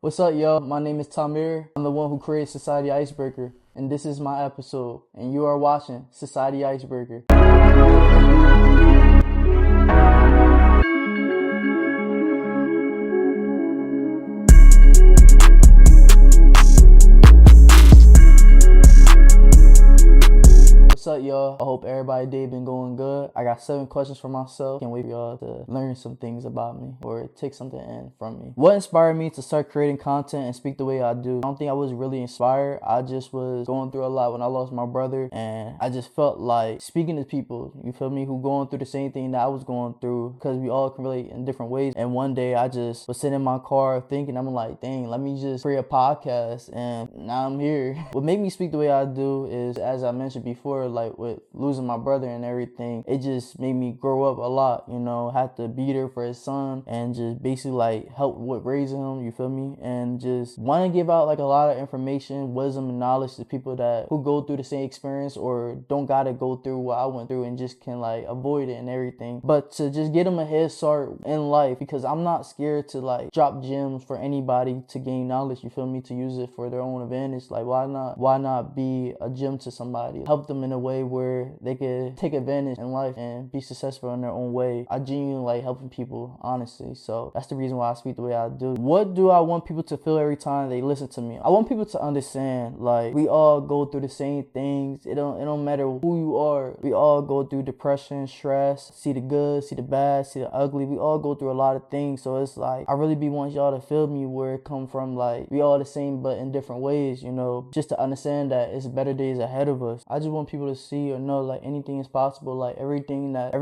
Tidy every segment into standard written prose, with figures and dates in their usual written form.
What's up, y'all? My name is Tamir. I'm the one who created Society Icebreaker, and this is my episode, and you are watching Society Icebreaker. What's up, y'all? I hope everybody's day been going good. I got 7 questions for myself. Can't wait for y'all to learn some things about me or take something in from me. What inspired me to start creating content and speak the way I do? I don't think I was really inspired. I just was going through a lot when I lost my brother, and I just felt like speaking to people, you feel me, who going through the same thing that I was going through, because we all can relate in different ways. And one day I just was sitting in my car thinking, I'm like, dang, let me just create a podcast, and now I'm here. What made me speak the way I do is, as I mentioned before, like with losing my brother and everything, it just made me grow up a lot, had to be there for his son and just basically like help with raising him, you feel me, and just want to give out like a lot of information, wisdom, and knowledge to people that who go through the same experience or don't gotta go through what I went through and just can like avoid it and everything, but to just get them a head start in life, because I'm not scared to like drop gems for anybody to gain knowledge, you feel me, to use it for their own advantage. Like why not be a gem to somebody, help them in a way where they could take advantage in life and be successful in their own way. I genuinely like helping people, honestly. So that's the reason why I speak the way I do. What do I want people to feel every time they listen to me? I want people to understand, like, we all go through the same things. It don't matter who you are. We all go through depression, stress, see the good, see the bad, see the ugly. We all go through a lot of things. So it's like, I really be wanting y'all to feel me where it come from. Like, we all the same but in different ways, just to understand that it's better days ahead of us. I just want people to see or know like anything is possible. Like every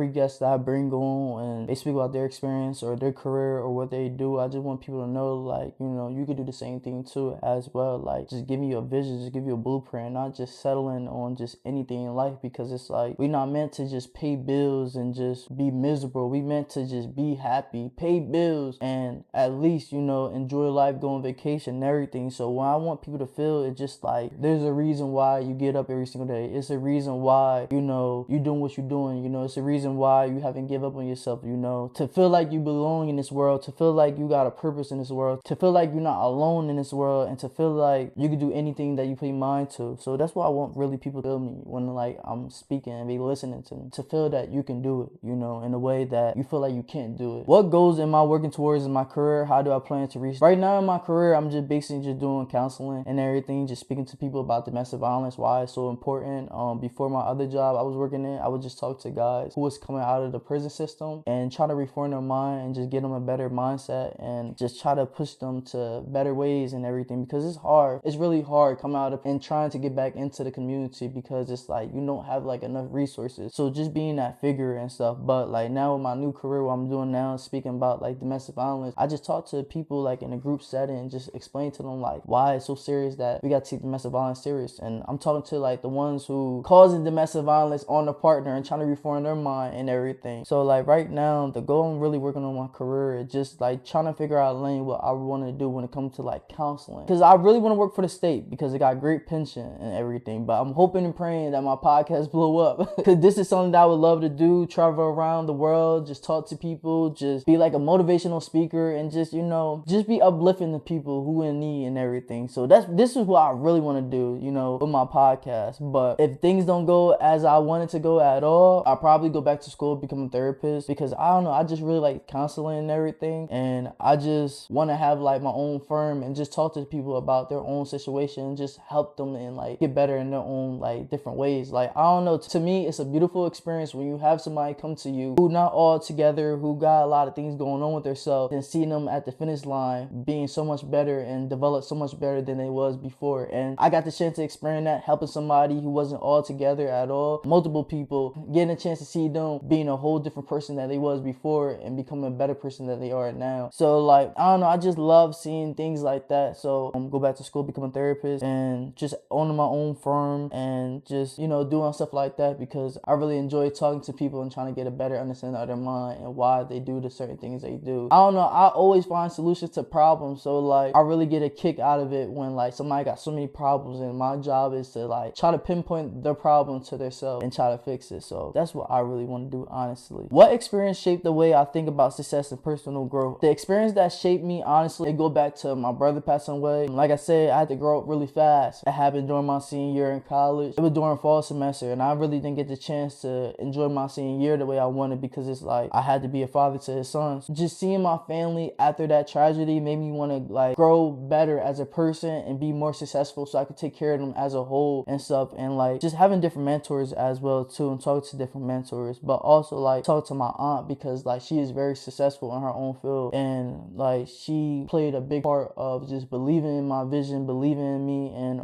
guest that I bring on and they speak about their experience or their career or what they do, I just want people to know like, you could do the same thing too as well. Like just give you a vision, just give you a blueprint, not just settling on just anything in life, because it's like we're not meant to just pay bills and just be miserable. We meant to just be happy, pay bills, and at least, enjoy life, go on vacation and everything. So when I want people to feel, it's just like there's a reason why you get up every single day. It's a reason why, you're doing what you're doing. It's a reason why you haven't give up on yourself, to feel like you belong in this world, to feel like you got a purpose in this world, to feel like you're not alone in this world, and to feel like you can do anything that you put your mind to. So that's why I want really people to feel me when like I'm speaking and be listening to me, to feel that you can do it, in a way that you feel like you can't do it. What goals am I working towards in my career? How do I plan to reach? Right now in my career, I'm just basically just doing counseling and everything, just speaking to people about domestic violence, why it's so important. Before my other job I was working in, I would just talk to guys who was coming out of the prison system and try to reform their mind and just get them a better mindset and just try to push them to better ways and everything, because it's hard. It's really hard coming out of and trying to get back into the community, because it's like you don't have like enough resources. So just being that figure and stuff. But like now with my new career, what I'm doing now, speaking about like domestic violence, I just talk to people like in a group setting and just explain to them like why it's so serious, that we got to take domestic violence serious. And I'm talking to like the ones who causing domestic violence on the partner and trying to reform their mind and everything. So like right now, the goal I'm really working on my career is just like trying to figure out lane what I want to do when it comes to like counseling, because I really want to work for the state because it got great pension and everything. But I'm hoping and praying that my podcast blow up, because this is something that I would love to do, travel around the world, just talk to people, just be like a motivational speaker, and just just be uplifting the people who in need and everything. So this is what I really want to do, with my podcast. But if things don't go as I wanted to go at all, I'll probably go back to school, become a therapist, because I don't know, I just really like counseling and everything, and I just want to have like my own firm and just talk to people about their own situation, just help them and like get better in their own like different ways. Like I don't know, to me it's a beautiful experience when you have somebody come to you who not all together, who got a lot of things going on with themselves, and seeing them at the finish line being so much better and develop so much better than they was before. And I got the chance to experience that, helping somebody who wasn't all together at all, multiple people, getting a chance to see them being a whole different person that they was before and becoming a better person that they are now. So like I don't know, I just love seeing things like that. So go back to school, become a therapist, and just owning my own firm and just doing stuff like that, because I really enjoy talking to people and trying to get a better understanding of their mind and why they do the certain things they do. I don't know, I always find solutions to problems, so like I really get a kick out of it when like somebody got so many problems, and my job is to like try to pinpoint their problem problem to themselves and try to fix it. So that's what I really want to do, honestly. What experience shaped the way I think about success and personal growth? The experience that shaped me, honestly, it go back to my brother passing away. Like I said, I had to grow up really fast. It happened during my senior year in college. It was during fall semester, and I really didn't get the chance to enjoy my senior year the way I wanted, because it's like I had to be a father to his sons. Just seeing my family after that tragedy made me want to like grow better as a person and be more successful, so I could take care of them as a whole and stuff. And like just having different mentors as well too, and talk to different mentors, but also like talk to my aunt, because like she is very successful in her own field, and like she played a big part of just believing in my vision, believing in me, and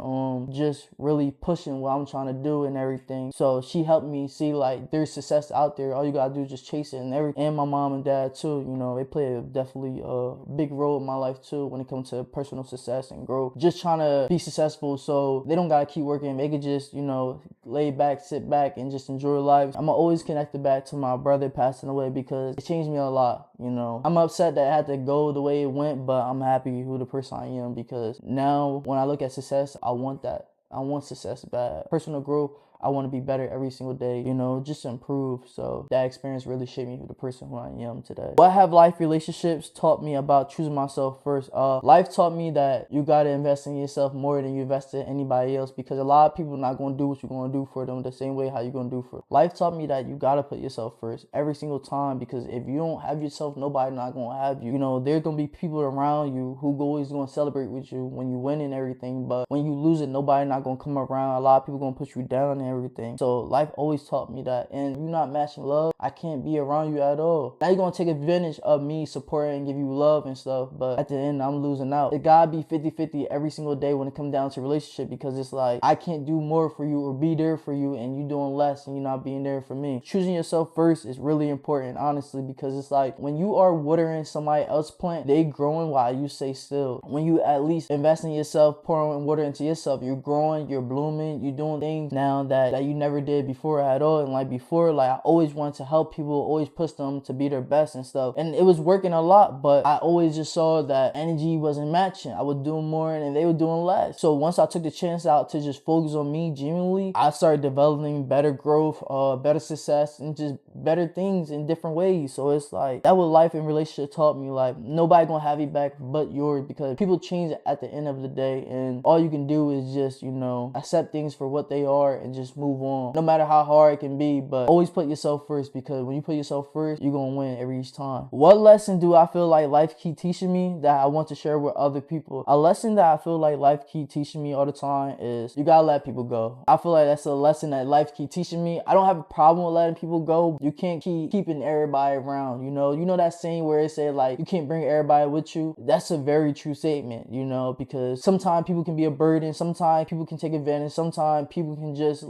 just really pushing what I'm trying to do and everything. So she helped me see like there's success out there. All you gotta do is just chase it and everything. And my mom and dad too, you know, they play definitely a big role in my life too when it comes to personal success and growth. Just trying to be successful so they don't gotta keep working. They could just, you know, lay back, sit back, and just enjoy life. I'm always connected back to my brother passing away because it changed me a lot, you know. I'm upset that it had to go the way it went, but I'm happy who the person I am, because now when I look at success, I want that. I want success bad. Personal growth, I want to be better every single day, you know, just improve. So that experience really shaped me to the person who I am today. What have life relationships taught me about choosing myself first? Life taught me that you got to invest in yourself more than you invest in anybody else, because a lot of people are not going to do what you're going to do for them the same way how you're going to do for them. Life taught me that you got to put yourself first every single time, because if you don't have yourself, nobody not going to have you. You know, there's going to be people around you who always going to celebrate with you when you win and everything, but when you lose it, nobody not going to come around. A lot of people going to put you down and everything. So life always taught me that. And if you're not matching love, I can't be around you at all. Now you're gonna take advantage of me supporting and give you love and stuff, but at the end I'm losing out. It gotta be 50-50 every single day when it comes down to relationship, because it's like I can't do more for you or be there for you and you doing less and you're not being there for me. Choosing yourself first is really important, honestly, because it's like when you are watering somebody else's plant, they growing while you stay still. When you at least invest in yourself, pouring water into yourself, you're growing, you're blooming, you're doing things now that you never did before at all. And like before, like I always wanted to help people, always push them to be their best and stuff, and it was working a lot, but I always just saw that energy wasn't matching. I was doing more and they were doing less. So once I took the chance out to just focus on me genuinely, I started developing better growth, better success, and just better things in different ways. So it's like that what life and relationship taught me. Like nobody gonna have you back but yours, because people change at the end of the day, and all you can do is just, you know, accept things for what they are and just move on, no matter how hard it can be. But always put yourself first, because when you put yourself first, you're gonna win every each time. What lesson do I feel like life keep teaching me that I want to share with other people? A lesson that I feel like life keep teaching me all the time is you gotta let people go. I feel like that's a lesson that life keep teaching me. I don't have a problem with letting people go. You can't keep keeping everybody around, you know that saying where it said like you can't bring everybody with you? That's a very true statement, you know, because sometimes people can be a burden, sometimes people can take advantage, sometimes people can just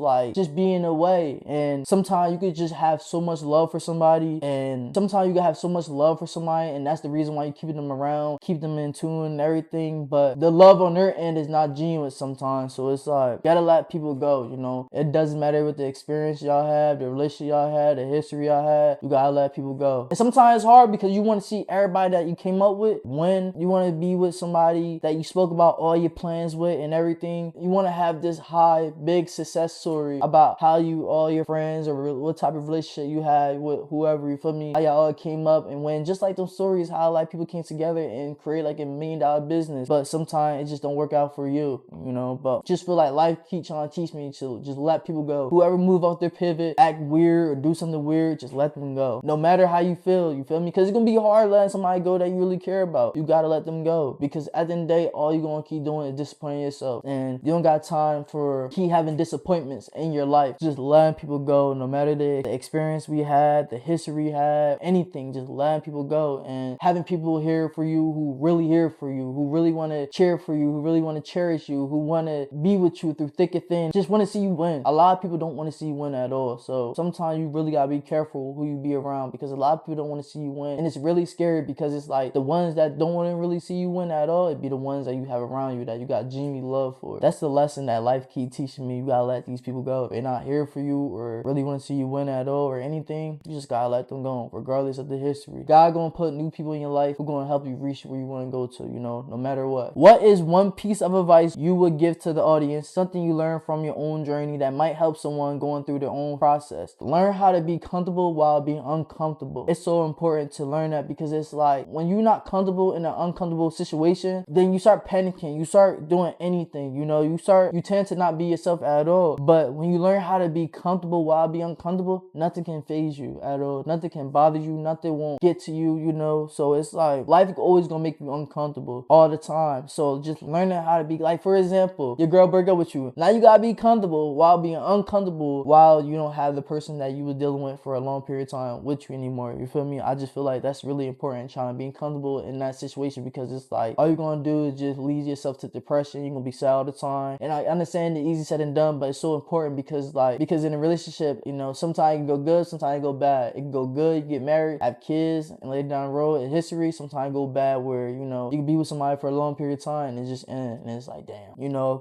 be in the way, and sometimes you could just have so much love for somebody, and sometimes you can have so much love for somebody, and that's the reason why you keep them around, keep them in tune and everything, but the love on their end is not genuine sometimes. So it's like, gotta let people go, you know. It doesn't matter what the experience y'all have, the relationship y'all had, the history y'all had, you gotta let people go. And sometimes it's hard because you want to see everybody that you came up with when you want to be with somebody that you spoke about all your plans with and everything. You want to have this high, big success story about how you, all your friends, or what type of relationship you had with whoever, you feel me? How y'all all came up and when, just like those stories, how like people came together and create like $1 million business, but sometimes it just don't work out for you, you know. But just feel like life keep trying to teach me to just let people go. Whoever move off their pivot, act weird or do something weird, just let them go. No matter how you feel me? Because it's gonna be hard letting somebody go that you really care about. You gotta let them go, because at the end of the day, all you're gonna keep doing is disappointing yourself, and you don't got time for keep having disappointments in your life. Just letting people go, no matter the experience we had, the history we had, anything, just letting people go, and having people here for you who really here for you, who really want to cheer for you, who really want to cherish you, who want to be with you through thick and thin, just want to see you win. A lot of people don't want to see you win at all. So sometimes you really gotta be careful who you be around, because a lot of people don't want to see you win, and it's really scary, because it's like the ones that don't want to really see you win at all, it'd be the ones that you have around you that you got genuine love for. That's the lesson that life keep teaching me. You gotta let these people people go. If they're not here for you or really want to see you win at all or anything, you just gotta let them go, regardless of the history. God gonna put new people in your life who gonna help you reach where you want to go to, no matter what. What is one piece of advice you would give to the audience, something you learned from your own journey that might help someone going through their own process? Learn how to be comfortable while being uncomfortable. It's so important to learn that, because it's like when you're not comfortable in an uncomfortable situation, then you start panicking, you start doing anything, you tend to not be yourself at all. But when you learn how to be comfortable while being uncomfortable, nothing can phase you at all, nothing can bother you, nothing won't get to you, so it's like life is always gonna make you uncomfortable all the time. So just learning how to be, like, for example, your girl broke up with you, now you gotta be comfortable while being uncomfortable, while you don't have the person that you were dealing with for a long period of time with you anymore. You feel me? I just feel like that's really important, trying to be comfortable in that situation, because it's like all you're gonna do is just lead yourself to depression. You're gonna be sad all the time. And I understand the easy said and done, but it's so important, because in a relationship, sometimes it can go good, sometimes it can go bad. It can go good, you get married, have kids, and later down the road in history, sometimes it go bad where you can be with somebody for a long period of time and it just ends, and it's like, damn,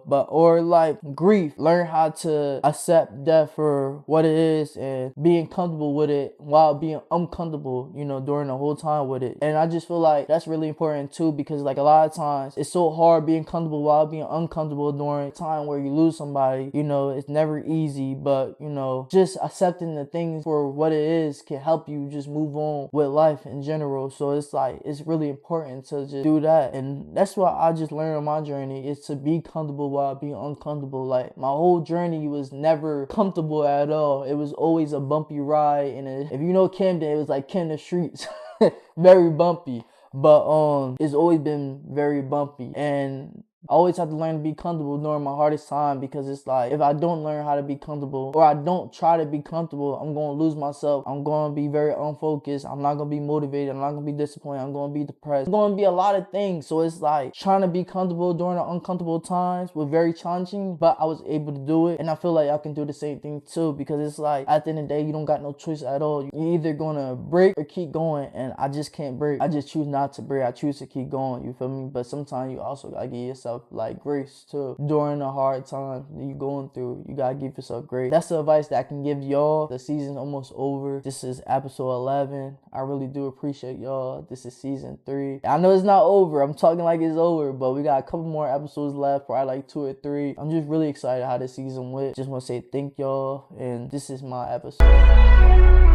but or like grief, learn how to accept death for what it is and being comfortable with it while being uncomfortable, during the whole time with it. And I just feel like that's really important too, because like a lot of times it's so hard being comfortable while being uncomfortable during a time where you lose somebody. It's never easy, but just accepting the things for what it is can help you just move on with life in general. So it's like it's really important to just do that. And that's what I just learned on my journey, is to be comfortable while being uncomfortable. Like my whole journey was never comfortable at all. It was always a bumpy ride, and if you know Camden, it was like Camden streets. Very bumpy, but it's always been very bumpy, and I always have to learn to be comfortable during my hardest time, because it's like if I don't learn how to be comfortable, or I don't try to be comfortable, I'm going to lose myself. I'm going to be very unfocused. I'm not going to be motivated. I'm not going to be disappointed. I'm going to be depressed. I'm going to be a lot of things. So it's like trying to be comfortable during the uncomfortable times was very challenging, but I was able to do it. And I feel like I can do the same thing too, because it's like at the end of the day, you don't got no choice at all. You're either going to break or keep going, and I just can't break. I just choose not to break. I choose to keep going. You feel me? But sometimes you also got to give yourself like grace too during the hard time that you're going through. You gotta give yourself grace. That's the advice that I can give y'all. The season's almost over. This is episode 11. I really do appreciate y'all. This is season 3. I know it's not over. I'm talking like it's over, but we got a couple more episodes left, probably like 2 or 3. I'm just really excited how this season went. Just want to say thank y'all, and this is my episode.